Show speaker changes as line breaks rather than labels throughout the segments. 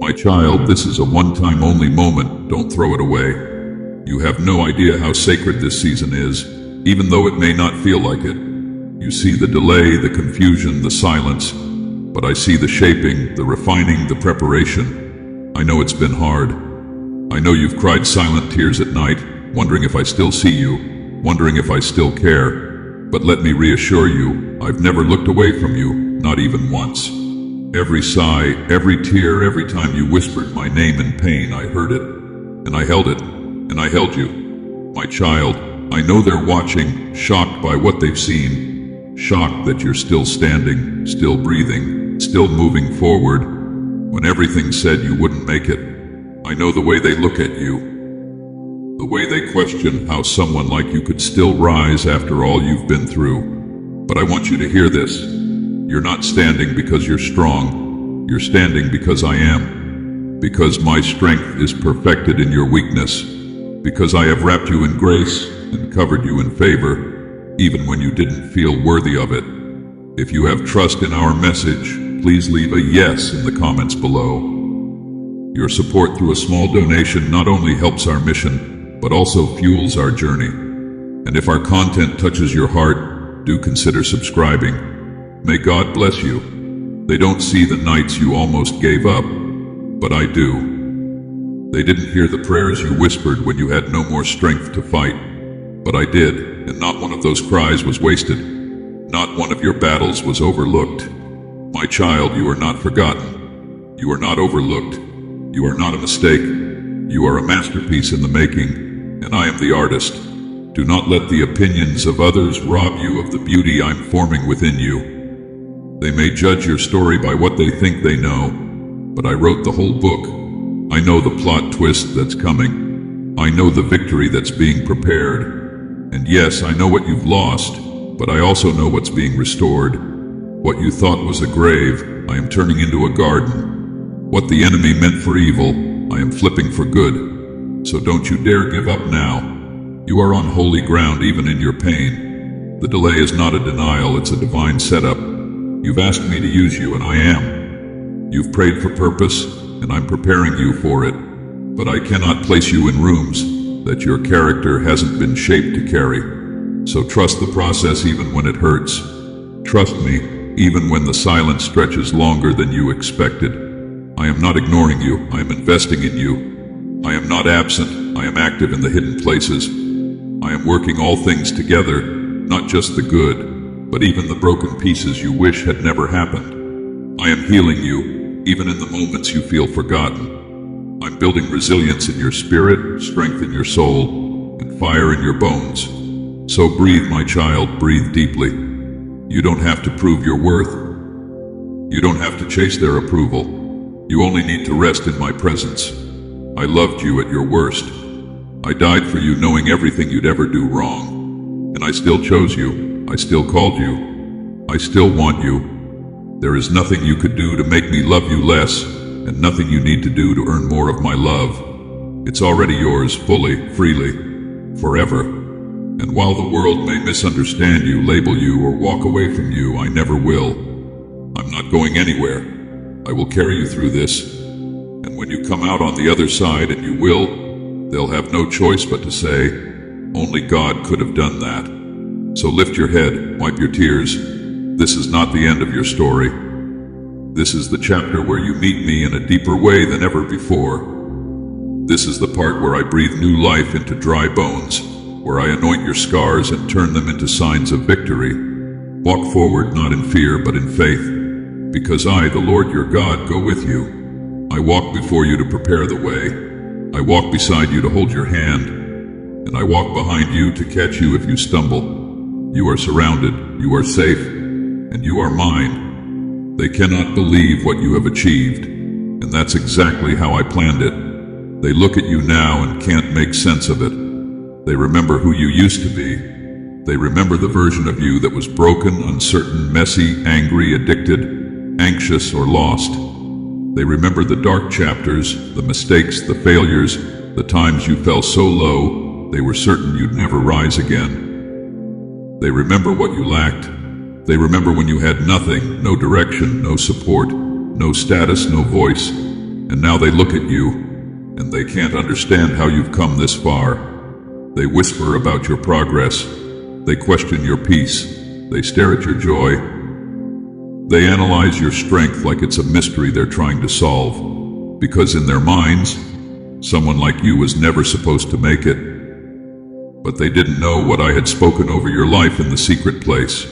My child, this is a one-time only moment. Don't throw it away. You have no idea how sacred this season is, even though it may not feel like it. You see the delay, the confusion, the silence, but I see the shaping, the refining, the preparation. I know it's been hard. I know you've cried silent tears at night, wondering if I still see you, wondering if I still care. But let me reassure you, I've never looked away from you, not even once. Every sigh, every tear, every time you whispered my name in pain, I heard it, and I held it, and I held you. My child, I know they're watching, shocked by what they've seen, shocked that you're still standing, still breathing, still moving forward, when everything said you wouldn't make it. I know the way they look at you, the way they question how someone like you could still rise after all you've been through. But I want you to hear this. You're not standing because you're strong. You're standing because I am. Because my strength is perfected in your weakness. Because I have wrapped you in grace and covered you in favor, even when you didn't feel worthy of it. If you have trust in our message, please leave a yes in the comments below. Your support through a small donation not only helps our mission, but also fuels our journey. And if our content touches your heart, do consider subscribing. May God bless you. They don't see the nights you almost gave up, but I do. They didn't hear the prayers you whispered when you had no more strength to fight, but I did, and not one of those cries was wasted. Not one of your battles was overlooked. My child, you are not forgotten. You are not overlooked. You are not a mistake. You are a masterpiece in the making, and I am the artist. Do not let the opinions of others rob you of the beauty I'm forming within you. They may judge your story by what they think they know, but I wrote the whole book. I know the plot twist that's coming. I know the victory that's being prepared. And yes, I know what you've lost, but I also know what's being restored. What you thought was a grave, I am turning into a garden. What the enemy meant for evil, I am flipping for good. So don't you dare give up now. You are on holy ground even in your pain. The delay is not a denial, it's a divine setup. You've asked me to use you, and I am. You've prayed for purpose, and I'm preparing you for it. But I cannot place you in rooms that your character hasn't been shaped to carry. So trust the process even when it hurts. Trust me, even when the silence stretches longer than you expected. I am not ignoring you, I am investing in you. I am not absent, I am active in the hidden places. I am working all things together, not just the good, but even the broken pieces you wish had never happened. I am healing you, even in the moments you feel forgotten. I'm building resilience in your spirit, strength in your soul, and fire in your bones. So breathe, my child, breathe deeply. You don't have to prove your worth. You don't have to chase their approval. You only need to rest in my presence. I loved you at your worst. I died for you knowing everything you'd ever do wrong. And I still chose you. I still called you. I still want you. There is nothing you could do to make me love you less, and nothing you need to do to earn more of my love. It's already yours, fully, freely, forever. And while the world may misunderstand you, label you, or walk away from you, I never will. I'm not going anywhere. I will carry you through this. And when you come out on the other side, and you will, they'll have no choice but to say, only God could have done that. So lift your head, wipe your tears. This is not the end of your story. This is the chapter where you meet me in a deeper way than ever before. This is the part where I breathe new life into dry bones, where I anoint your scars and turn them into signs of victory. Walk forward not in fear but in faith, because I, the Lord your God, go with you. I walk before you to prepare the way. I walk beside you to hold your hand, and I walk behind you to catch you if you stumble. You are surrounded, you are safe, and you are mine. They cannot believe what you have achieved, and that's exactly how I planned it. They look at you now and can't make sense of it. They remember who you used to be. They remember the version of you that was broken, uncertain, messy, angry, addicted, anxious, or lost. They remember the dark chapters, the mistakes, the failures, the times you fell so low they were certain you'd never rise again. They remember what you lacked. They remember when you had nothing, no direction, no support, no status, no voice. and now they look at you, and they can't understand how you've come this far. They whisper about your progress. They question your peace. They stare at your joy. They analyze your strength like it's a mystery they're trying to solve, because in their minds, someone like you was never supposed to make it. But they didn't know what I had spoken over your life in the secret place.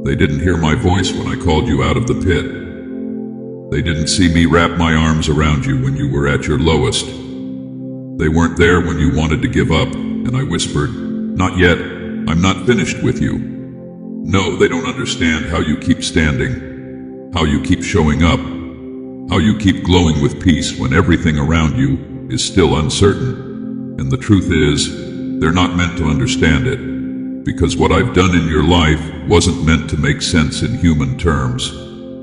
They didn't hear my voice when I called you out of the pit. They didn't see me wrap my arms around you when you were at your lowest. They weren't there when you wanted to give up, and I whispered, "Not yet, I'm not finished with you." No, they don't understand how you keep standing, how you keep showing up, how you keep glowing with peace when everything around you is still uncertain. And the truth is, they're not meant to understand it, because what I've done in your life wasn't meant to make sense in human terms.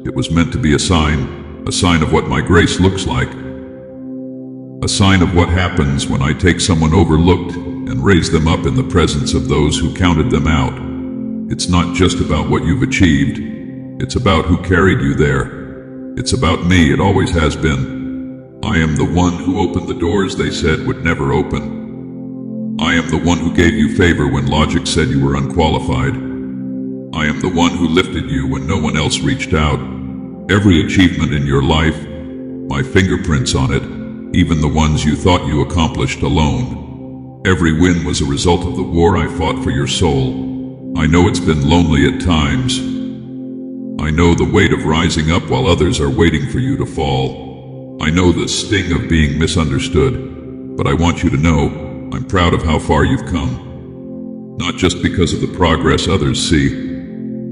It was meant to be a sign of what my grace looks like. A sign of what happens when I take someone overlooked and raise them up in the presence of those who counted them out. It's not just about what you've achieved. It's about who carried you there. It's about me, it always has been. I am the one who opened the doors they said would never open. I am the one who gave you favor when logic said you were unqualified. I am the one who lifted you when no one else reached out. Every achievement in your life, my fingerprints on it, even the ones you thought you accomplished alone. Every win was a result of the war I fought for your soul. I know it's been lonely at times. I know the weight of rising up while others are waiting for you to fall. I know the sting of being misunderstood, but I want you to know I'm proud of how far you've come. Not just because of the progress others see,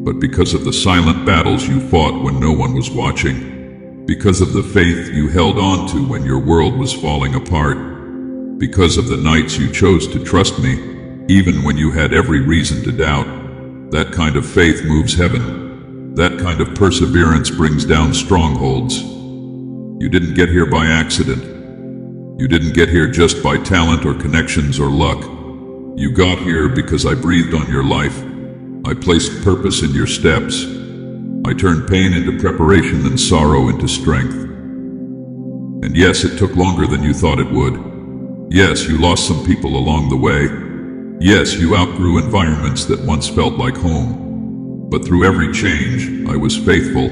but because of the silent battles you fought when no one was watching. Because of the faith you held on to when your world was falling apart. Because of the nights you chose to trust me, even when you had every reason to doubt. That kind of faith moves heaven. That kind of perseverance brings down strongholds. You didn't get here by accident. You didn't get here just by talent or connections or luck. You got here because I breathed on your life. I placed purpose in your steps. I turned pain into preparation and sorrow into strength. And yes, it took longer than you thought it would. Yes, you lost some people along the way. Yes, you outgrew environments that once felt like home. But through every change, I was faithful.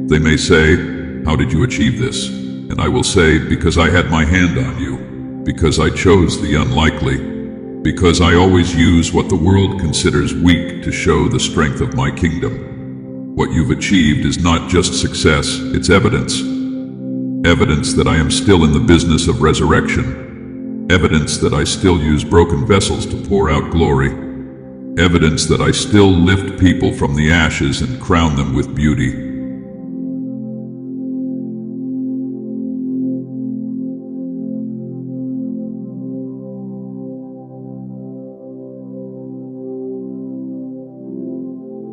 They may say, "How did you achieve this?" And I will say, because I had my hand on you, because I chose the unlikely, because I always use what the world considers weak to show the strength of my kingdom. What you've achieved is not just success, it's evidence. Evidence that I am still in the business of resurrection. Evidence that I still use broken vessels to pour out glory. Evidence that I still lift people from the ashes and crown them with beauty.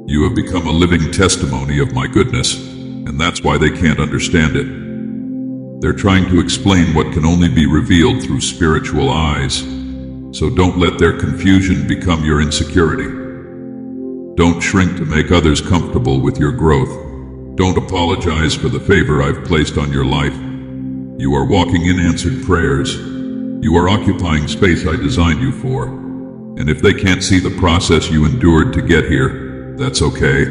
You have become a living testimony of my goodness, and that's why they can't understand it. They're trying to explain what can only be revealed through spiritual eyes, so don't let their confusion become your insecurity. Don't shrink to make others comfortable with your growth. Don't apologize for the favor I've placed on your life. You are walking in answered prayers. You are occupying space I designed you for, and if they can't see the process you endured to get here, that's okay.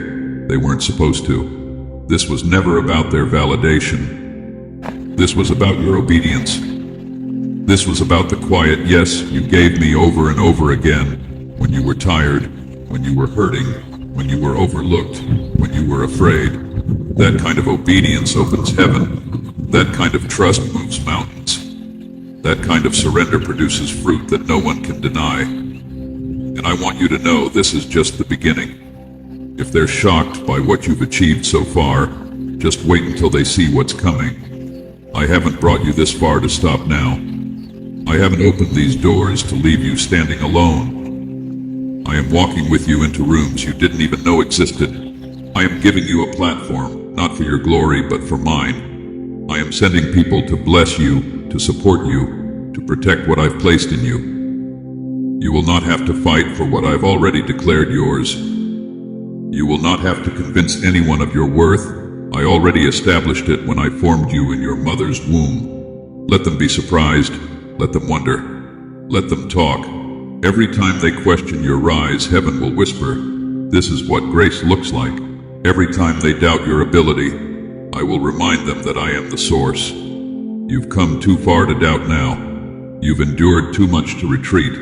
They weren't supposed to. This was never about their validation. This was about your obedience. This was about the quiet yes you gave me over and over again when you were tired, when you were hurting, when you were overlooked, when you were afraid. That kind of obedience opens heaven. That kind of trust moves mountains. That kind of surrender produces fruit that no one can deny. And I want you to know this is just the beginning. If they're shocked by what you've achieved so far, just wait until they see what's coming. I haven't brought you this far to stop now. I haven't opened these doors to leave you standing alone. I am walking with you into rooms you didn't even know existed. I am giving you a platform, not for your glory, but for mine. I am sending people to bless you, to support you, to protect what I've placed in you. You will not have to fight for what I've already declared yours. You will not have to convince anyone of your worth. I already established it when I formed you in your mother's womb. Let them be surprised. Let them wonder. Let them talk. Every time they question your rise, heaven will whisper, "This is what grace looks like." Every time they doubt your ability, I will remind them that I am the source. You've come too far to doubt now. You've endured too much to retreat.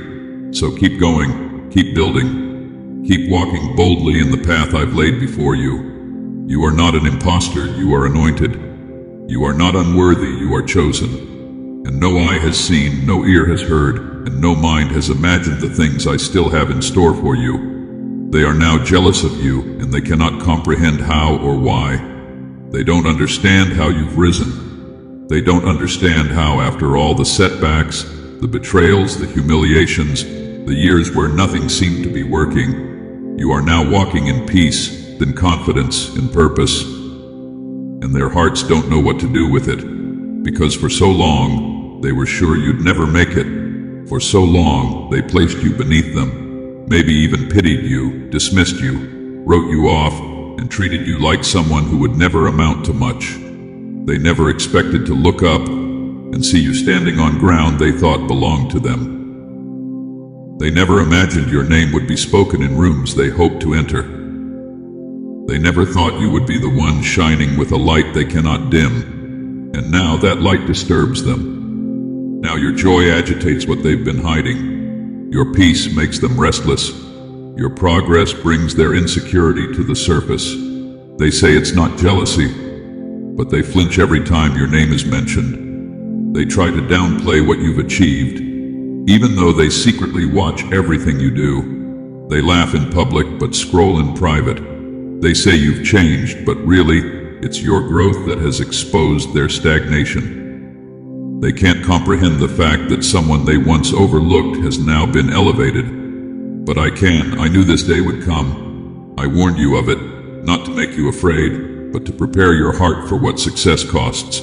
So keep going, keep building, keep walking boldly in the path I've laid before you. You are not an imposter, you are anointed. You are not unworthy, you are chosen. And no eye has seen, no ear has heard, and no mind has imagined the things I still have in store for you. They are now jealous of you, and they cannot comprehend how or why. They don't understand how you've risen. They don't understand how, after all the setbacks, the betrayals, the humiliations, the years where nothing seemed to be working, you are now walking in peace, in confidence, in purpose. And their hearts don't know what to do with it, because for so long, they were sure you'd never make it. For so long, they placed you beneath them, maybe even pitied you, dismissed you, wrote you off, and treated you like someone who would never amount to much. They never expected to look up and see you standing on ground they thought belonged to them. They never imagined your name would be spoken in rooms they hoped to enter. They never thought you would be the one shining with a light they cannot dim, and now that light disturbs them. Now your joy agitates what they've been hiding. Your peace makes them restless. Your progress brings their insecurity to the surface. They say it's not jealousy, but they flinch every time your name is mentioned. They try to downplay what you've achieved, even though they secretly watch everything you do. They laugh in public but scroll in private. They say you've changed, but really, it's your growth that has exposed their stagnation. They can't comprehend the fact that someone they once overlooked has now been elevated. But I can. I knew this day would come. I warned you of it, not to make you afraid, but to prepare your heart for what success costs.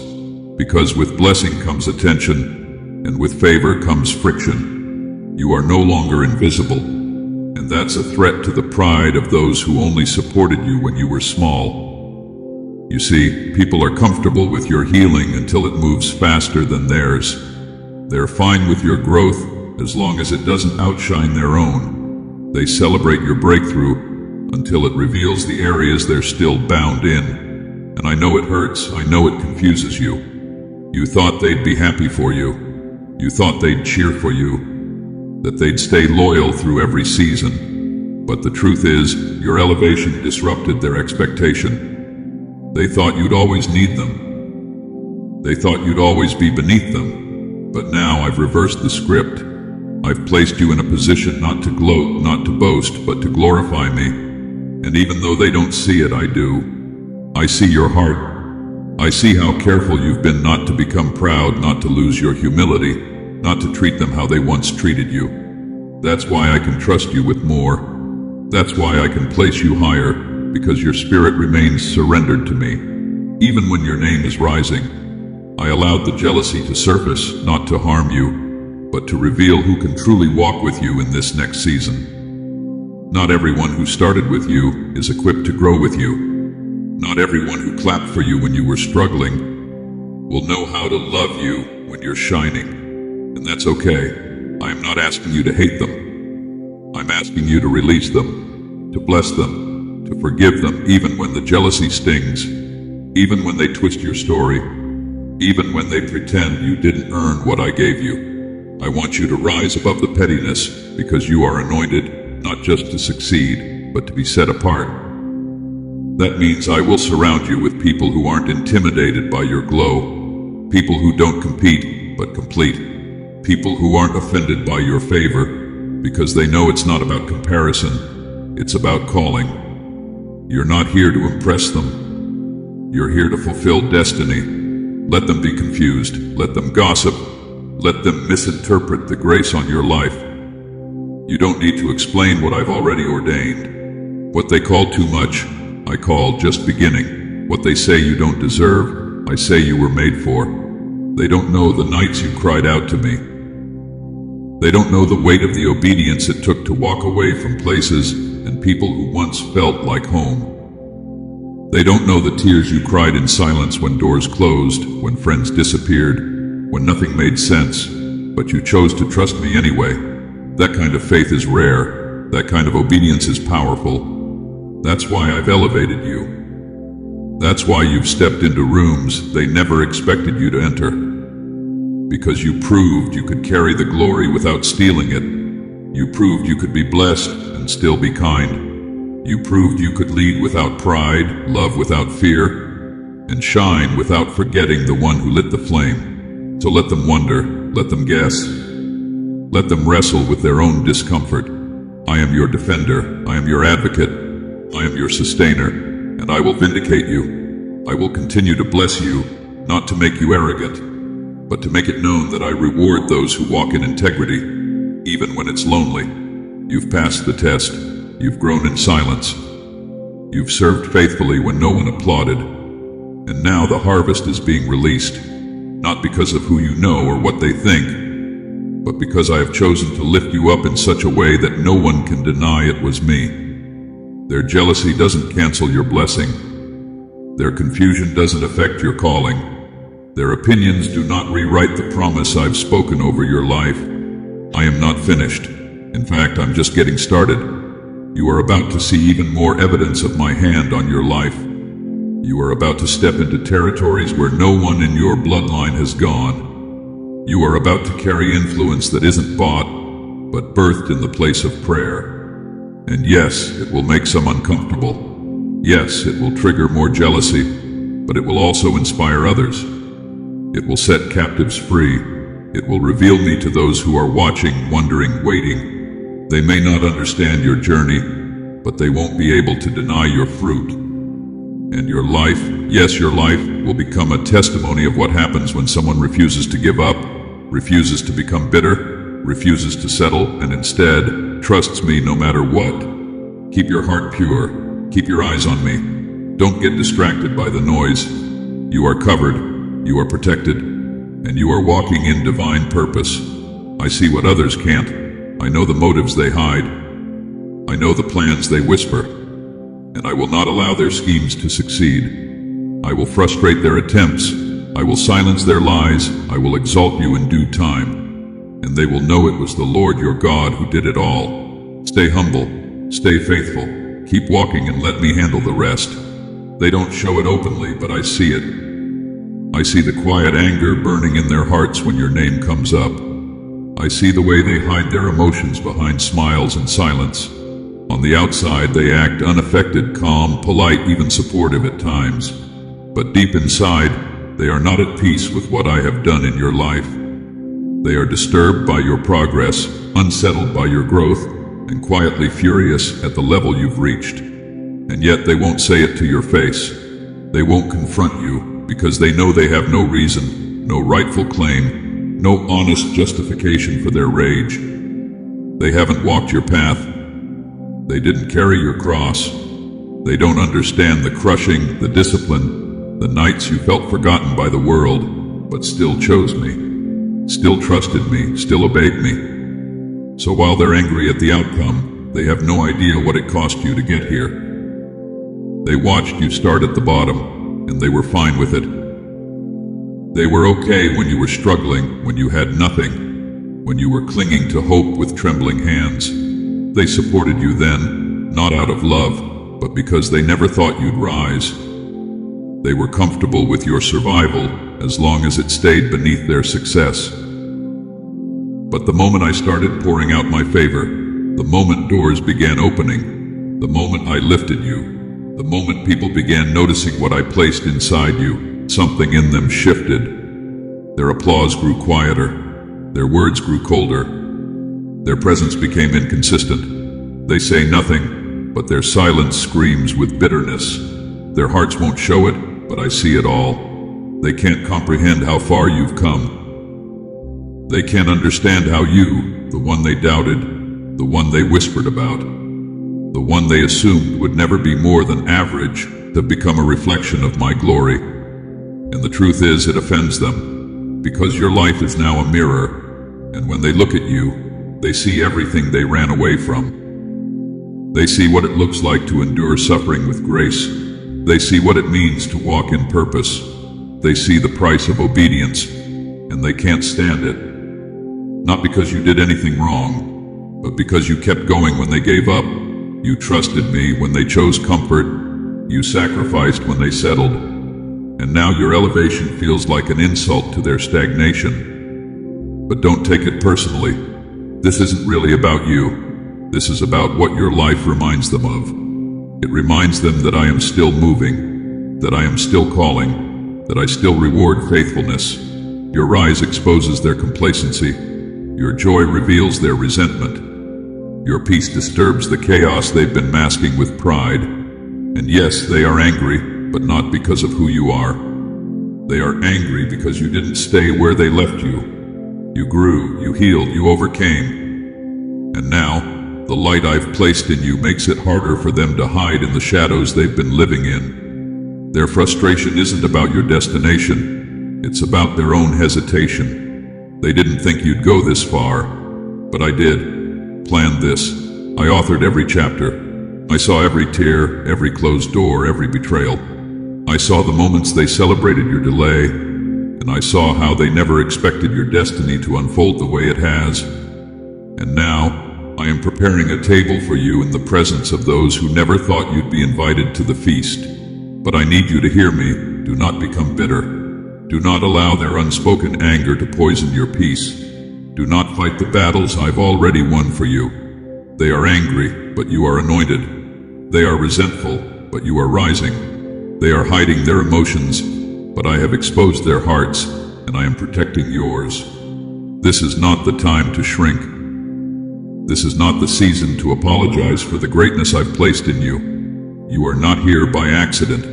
Because with blessing comes attention, and with favor comes friction. You are no longer invisible, and that's a threat to the pride of those who only supported you when you were small. You see, people are comfortable with your healing until it moves faster than theirs. They're fine with your growth as long as it doesn't outshine their own. They celebrate your breakthrough until it reveals the areas they're still bound in. And I know it hurts, I know it confuses you. You thought they'd be happy for you. You thought they'd cheer for you, that they'd stay loyal through every season. But the truth is, your elevation disrupted their expectation. They thought you'd always need them. They thought you'd always be beneath them. But now I've reversed the script. I've placed you in a position not to gloat, not to boast, but to glorify me. And even though they don't see it, I do. I see your heart. I see how careful you've been not to become proud, not to lose your humility, not to treat them how they once treated you. That's why I can trust you with more. That's why I can place you higher, because your spirit remains surrendered to me. Even when your name is rising, I allowed the jealousy to surface, not to harm you, but to reveal who can truly walk with you in this next season. Not everyone who started with you is equipped to grow with you. Not everyone who clapped for you when you were struggling will know how to love you when you're shining. And that's okay. I am not asking you to hate them. I'm asking you to release them, to bless them, to forgive them even when the jealousy stings, even when they twist your story, even when they pretend you didn't earn what I gave you. I want you to rise above the pettiness because you are anointed not just to succeed, but to be set apart. That means I will surround you with people who aren't intimidated by your glow, people who don't compete but complete, people who aren't offended by your favor because they know it's not about comparison, it's about calling. You're not here to impress them. You're here to fulfill destiny. Let them be confused, let them gossip, let them misinterpret the grace on your life. You don't need to explain what I've already ordained. What they call too much, I call just beginning. What they say you don't deserve, I say you were made for. They don't know the nights you cried out to me. They don't know the weight of the obedience it took to walk away from places and people who once felt like home. They don't know the tears you cried in silence when doors closed, when friends disappeared, when nothing made sense, but you chose to trust me anyway. That kind of faith is rare. That kind of obedience is powerful. That's why I've elevated you. That's why you've stepped into rooms they never expected you to enter. Because you proved you could carry the glory without stealing it. You proved you could be blessed and still be kind. You proved you could lead without pride, love without fear, and shine without forgetting the one who lit the flame. So let them wonder, let them guess, let them wrestle with their own discomfort. I am your defender, I am your advocate, I am your sustainer, and I will vindicate you. I will continue to bless you, not to make you arrogant, but to make it known that I reward those who walk in integrity, even when it's lonely. You've passed the test. You've grown in silence. You've served faithfully when no one applauded. And now the harvest is being released, not because of who you know or what they think, but because I have chosen to lift you up in such a way that no one can deny it was me. Their jealousy doesn't cancel your blessing. Their confusion doesn't affect your calling. Their opinions do not rewrite the promise I've spoken over your life. I am not finished. In fact, I'm just getting started. You are about to see even more evidence of my hand on your life. You are about to step into territories where no one in your bloodline has gone. You are about to carry influence that isn't bought, but birthed in the place of prayer. And yes, it will make some uncomfortable. Yes, it will trigger more jealousy, but it will also inspire others. It will set captives free. It will reveal me to those who are watching, wondering, waiting. They may not understand your journey, but they won't be able to deny your fruit. And your life, yes, your life, will become a testimony of what happens when someone refuses to give up, refuses to become bitter, refuses to settle, and instead trusts me no matter what. Keep your heart pure. Keep your eyes on me. Don't get distracted by the noise. You are covered, you are protected, and you are walking in divine purpose. I see what others can't. I know the motives they hide. I know the plans they whisper. And I will not allow their schemes to succeed. I will frustrate their attempts. I will silence their lies. I will exalt you in due time. And they will know it was the Lord your God who did it all. Stay humble. Stay faithful. Keep walking and let me handle the rest. They don't show it openly, but I see it. I see the quiet anger burning in their hearts when your name comes up. I see the way they hide their emotions behind smiles and silence. On the outside, they act unaffected, calm, polite, even supportive at times. But deep inside, they are not at peace with what I have done in your life. They are disturbed by your progress, unsettled by your growth, and quietly furious at the level you've reached. And yet they won't say it to your face. They won't confront you because they know they have no reason, no rightful claim, no honest justification for their rage. They haven't walked your path. They didn't carry your cross. They don't understand the crushing, the discipline, the nights you felt forgotten by the world, but still chose me, still trusted me, still obeyed me. So while they're angry at the outcome, they have no idea what it cost you to get here. They watched you start at the bottom, and they were fine with it. They were okay when you were struggling, when you had nothing, when you were clinging to hope with trembling hands. They supported you then, not out of love, but because they never thought you'd rise. They were comfortable with your survival as long as it stayed beneath their success. But the moment I started pouring out my favor, the moment doors began opening, the moment I lifted you, the moment people began noticing what I placed inside you, something in them shifted. Their applause grew quieter. Their words grew colder. Their presence became inconsistent. They say nothing, but their silence screams with bitterness. Their hearts won't show it, but I see it all. They can't comprehend how far you've come. They can't understand how you, the one they doubted, the one they whispered about, the one they assumed would never be more than average, have become a reflection of my glory. And the truth is, it offends them, because your life is now a mirror, and when they look at you, they see everything they ran away from. They see what it looks like to endure suffering with grace. They see what it means to walk in purpose. They see the price of obedience, and they can't stand it. Not because you did anything wrong, but because you kept going when they gave up. You trusted me when they chose comfort. You sacrificed when they settled. And now your elevation feels like an insult to their stagnation. But don't take it personally. This isn't really about you. This is about what your life reminds them of. It reminds them that I am still moving, that I am still calling, that I still reward faithfulness. Your rise exposes their complacency. Your joy reveals their resentment. Your peace disturbs the chaos they've been masking with pride. And yes, they are angry, but not because of who you are. They are angry because you didn't stay where they left you. You grew, you healed, you overcame. And now, the light I've placed in you makes it harder for them to hide in the shadows they've been living in. Their frustration isn't about your destination. It's about their own hesitation. They didn't think you'd go this far, but I did. Planned this. I authored every chapter. I saw every tear, every closed door, every betrayal. I saw the moments they celebrated your delay, and I saw how they never expected your destiny to unfold the way it has. And now, I am preparing a table for you in the presence of those who never thought you'd be invited to the feast. But I need you to hear me. Do not become bitter. Do not allow their unspoken anger to poison your peace. Do not fight the battles I've already won for you. They are angry, but you are anointed. They are resentful, but you are rising. They are hiding their emotions, but I have exposed their hearts, and I am protecting yours. This is not the time to shrink. This is not the season to apologize for the greatness I've placed in you. You are not here by accident.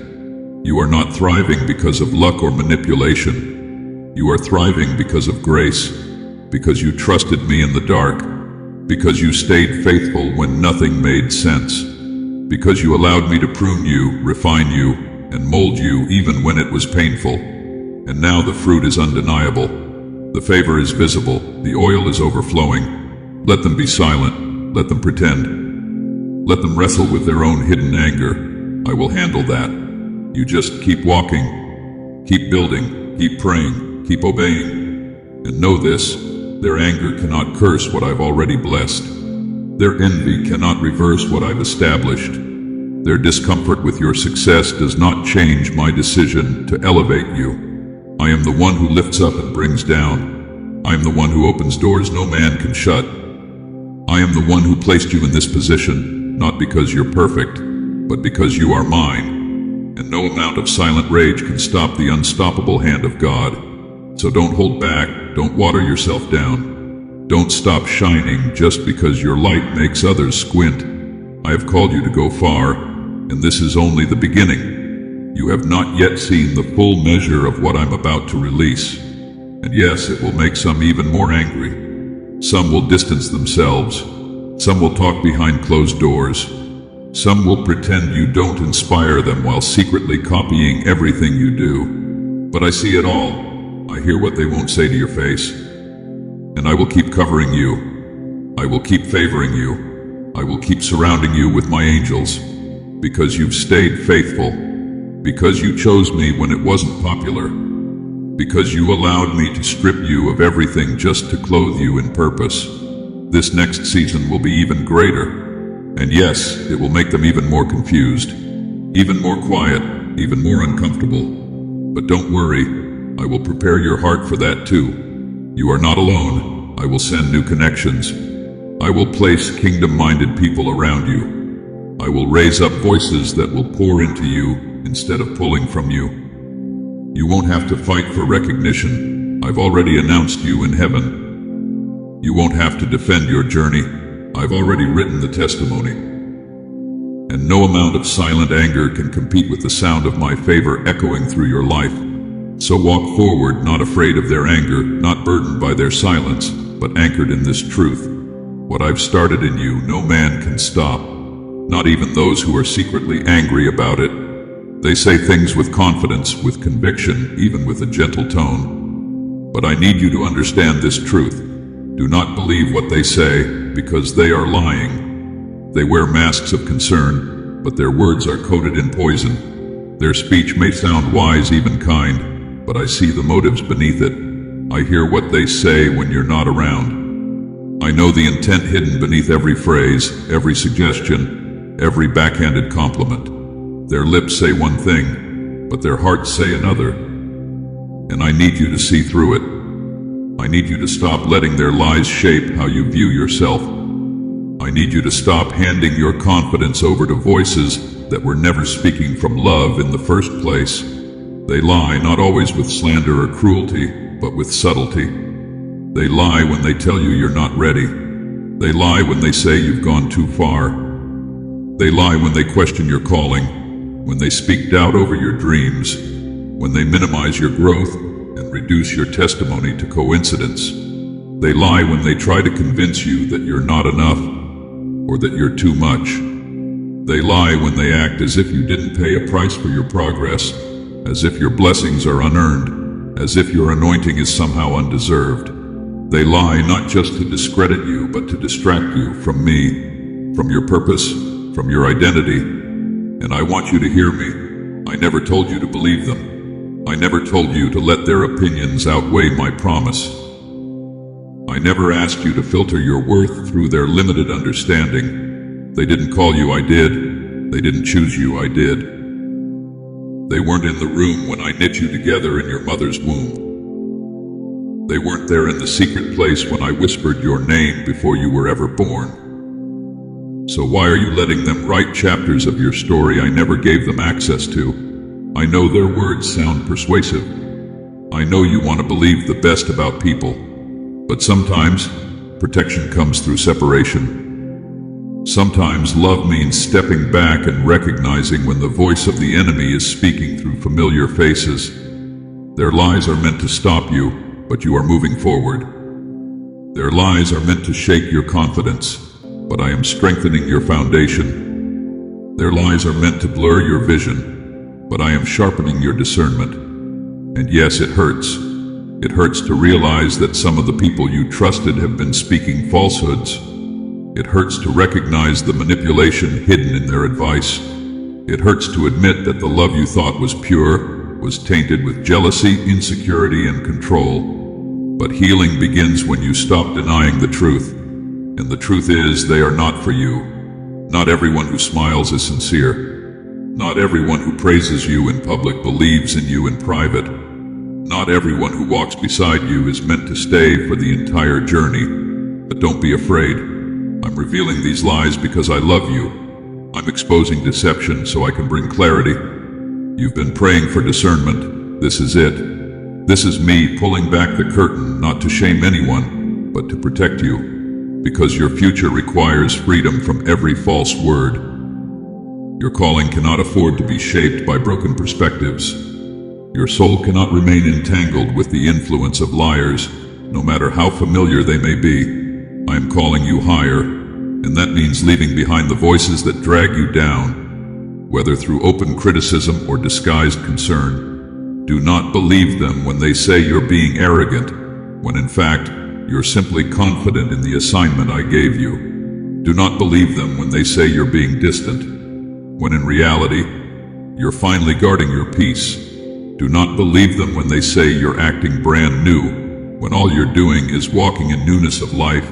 You are not thriving because of luck or manipulation. You are thriving because of grace, because you trusted me in the dark, because you stayed faithful when nothing made sense, because you allowed me to prune you, refine you, and mold you even when it was painful. And now the fruit is undeniable. The favor is visible. The oil is overflowing. Let them be silent. Let them pretend. Let them wrestle with their own hidden anger. I will handle that. You just keep walking. Keep building. Keep praying. Keep obeying. And know this, their anger cannot curse what I've already blessed. Their envy cannot reverse what I've established. Their discomfort with your success does not change my decision to elevate you. I am the one who lifts up and brings down. I am the one who opens doors no man can shut. I am the one who placed you in this position, not because you're perfect, but because you are mine. And no amount of silent rage can stop the unstoppable hand of God. So don't hold back, don't water yourself down. Don't stop shining just because your light makes others squint. I have called you to go far, and this is only the beginning. You have not yet seen the full measure of what I'm about to release. And yes, it will make some even more angry. Some will distance themselves. Some will talk behind closed doors. Some will pretend you don't inspire them while secretly copying everything you do. But I see it all. I hear what they won't say to your face. And I will keep covering you. I will keep favoring you. I will keep surrounding you with my angels. Because you've stayed faithful. Because you chose me when it wasn't popular. Because you allowed me to strip you of everything just to clothe you in purpose. This next season will be even greater. And yes, it will make them even more confused. Even more quiet. Even more uncomfortable. But don't worry. I will prepare your heart for that too. You are not alone. I will send new connections. I will place kingdom-minded people around you. I will raise up voices that will pour into you instead of pulling from you. You won't have to fight for recognition. I've already announced you in heaven. You won't have to defend your journey. I've already written the testimony. And no amount of silent anger can compete with the sound of my favor echoing through your life. So walk forward, not afraid of their anger, not burdened by their silence, but anchored in this truth. What I've started in you, no man can stop. Not even those who are secretly angry about it. They say things with confidence, with conviction, even with a gentle tone. But I need you to understand this truth. Do not believe what they say, because they are lying. They wear masks of concern, but their words are coated in poison. Their speech may sound wise, even kind, but I see the motives beneath it. I hear what they say when you're not around. I know the intent hidden beneath every phrase, every suggestion, every backhanded compliment. Their lips say one thing, but their hearts say another. And I need you to see through it. I need you to stop letting their lies shape how you view yourself. I need you to stop handing your confidence over to voices that were never speaking from love in the first place. They lie not always with slander or cruelty, but with subtlety. They lie when they tell you you're not ready. They lie when they say you've gone too far. They lie when they question your calling, when they speak doubt over your dreams, when they minimize your growth and reduce your testimony to coincidence. They lie when they try to convince you that you're not enough or that you're too much. They lie when they act as if you didn't pay a price for your progress, as if your blessings are unearned, as if your anointing is somehow undeserved. They lie not just to discredit you, but to distract you from me, from your purpose, from your identity. And I want you to hear me. I never told you to believe them. I never told you to let their opinions outweigh my promise. I never asked you to filter your worth through their limited understanding. They didn't call you, I did. They didn't choose you, I did. They weren't in the room when I knit you together in your mother's womb. They weren't there in the secret place when I whispered your name before you were ever born. So why are you letting them write chapters of your story I never gave them access to? I know their words sound persuasive. I know you want to believe the best about people. But sometimes, protection comes through separation. Sometimes love means stepping back and recognizing when the voice of the enemy is speaking through familiar faces. Their lies are meant to stop you, but you are moving forward. Their lies are meant to shake your confidence, but I am strengthening your foundation. Their lies are meant to blur your vision, but I am sharpening your discernment. And yes, it hurts. It hurts to realize that some of the people you trusted have been speaking falsehoods. It hurts to recognize the manipulation hidden in their advice. It hurts to admit that the love you thought was pure was tainted with jealousy, insecurity, and control. But healing begins when you stop denying the truth. And the truth is, they are not for you. Not everyone who smiles is sincere. Not everyone who praises you in public believes in you in private. Not everyone who walks beside you is meant to stay for the entire journey. But don't be afraid. I'm revealing these lies because I love you. I'm exposing deception so I can bring clarity. You've been praying for discernment. This is it. This is me pulling back the curtain, not to shame anyone, but to protect you. Because your future requires freedom from every false word. Your calling cannot afford to be shaped by broken perspectives. Your soul cannot remain entangled with the influence of liars, no matter how familiar they may be. I am calling you higher, and that means leaving behind the voices that drag you down, whether through open criticism or disguised concern. Do not believe them when they say you're being arrogant, when in fact, you're simply confident in the assignment I gave you. Do not believe them when they say you're being distant, when in reality, you're finally guarding your peace. Do not believe them when they say you're acting brand new, when all you're doing is walking in newness of life,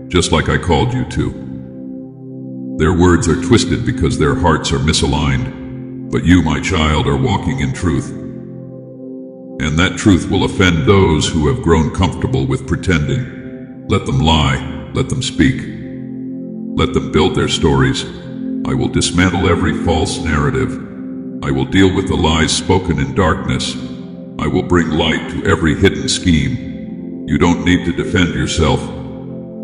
just like I called you to. Their words are twisted because their hearts are misaligned, but you, my child, are walking in truth. And that truth will offend those who have grown comfortable with pretending. Let them lie, let them speak. Let them build their stories. I will dismantle every false narrative. I will deal with the lies spoken in darkness. I will bring light to every hidden scheme. You don't need to defend yourself.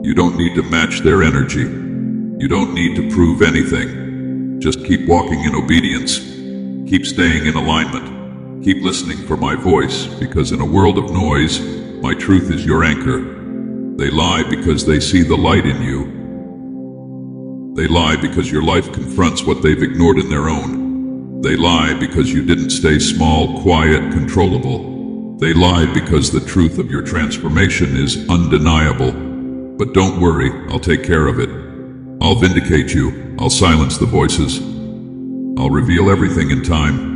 You don't need to match their energy. You don't need to prove anything. Just keep walking in obedience. Keep staying in alignment. Keep listening for my voice, because in a world of noise, my truth is your anchor. They lie because they see the light in you. They lie because your life confronts what they've ignored in their own. They lie because you didn't stay small, quiet, controllable. They lie because the truth of your transformation is undeniable. But don't worry, I'll take care of it. I'll vindicate you. I'll silence the voices. I'll reveal everything in time.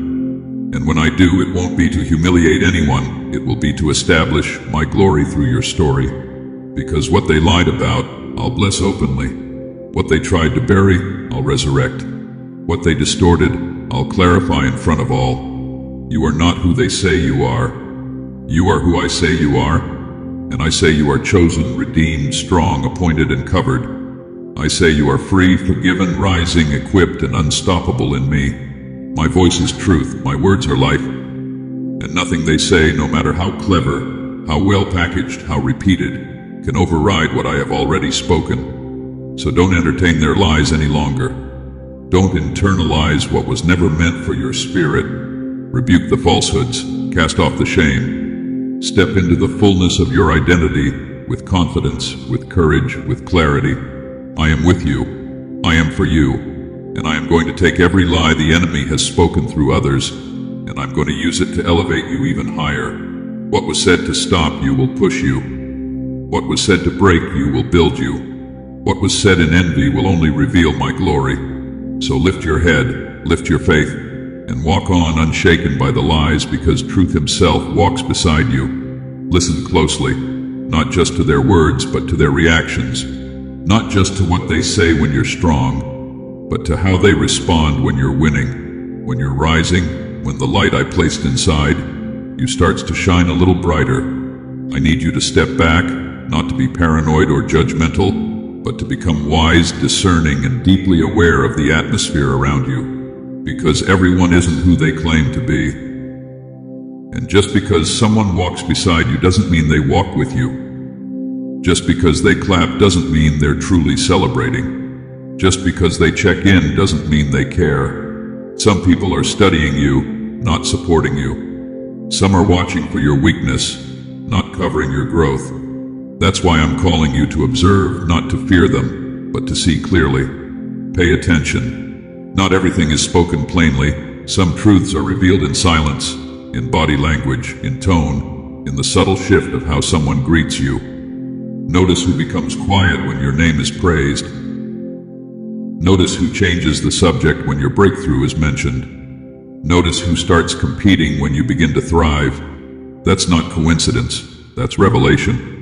And when I do, it won't be to humiliate anyone, it will be to establish my glory through your story. Because what they lied about, I'll bless openly. What they tried to bury, I'll resurrect. What they distorted, I'll clarify in front of all. You are not who they say you are. You are who I say you are. And I say you are chosen, redeemed, strong, appointed, and covered. I say you are free, forgiven, rising, equipped, and unstoppable in me. My voice is truth, my words are life. And nothing they say, no matter how clever, how well packaged, how repeated, can override what I have already spoken. So don't entertain their lies any longer. Don't internalize what was never meant for your spirit. Rebuke the falsehoods, cast off the shame. Step into the fullness of your identity with confidence, with courage, with clarity. I am with you. I am for you. And I am going to take every lie the enemy has spoken through others, and I'm going to use it to elevate you even higher. What was said to stop you will push you. What was said to break you will build you. What was said in envy will only reveal my glory. So lift your head, lift your faith, and walk on unshaken by the lies, because truth himself walks beside you. Listen closely, not just to their words, but to their reactions. Not just to what they say when you're strong, but to how they respond when you're winning, when you're rising, when the light I placed inside you starts to shine a little brighter. I need you to step back, not to be paranoid or judgmental, but to become wise, discerning, and deeply aware of the atmosphere around you, because everyone isn't who they claim to be. And just because someone walks beside you doesn't mean they walk with you. Just because they clap doesn't mean they're truly celebrating. Just because they check in doesn't mean they care. Some people are studying you, not supporting you. Some are watching for your weakness, not covering your growth. That's why I'm calling you to observe, not to fear them, but to see clearly. Pay attention. Not everything is spoken plainly. Some truths are revealed in silence, in body language, in tone, in the subtle shift of how someone greets you. Notice who becomes quiet when your name is praised. Notice who changes the subject when your breakthrough is mentioned. Notice who starts competing when you begin to thrive. That's not coincidence, that's revelation.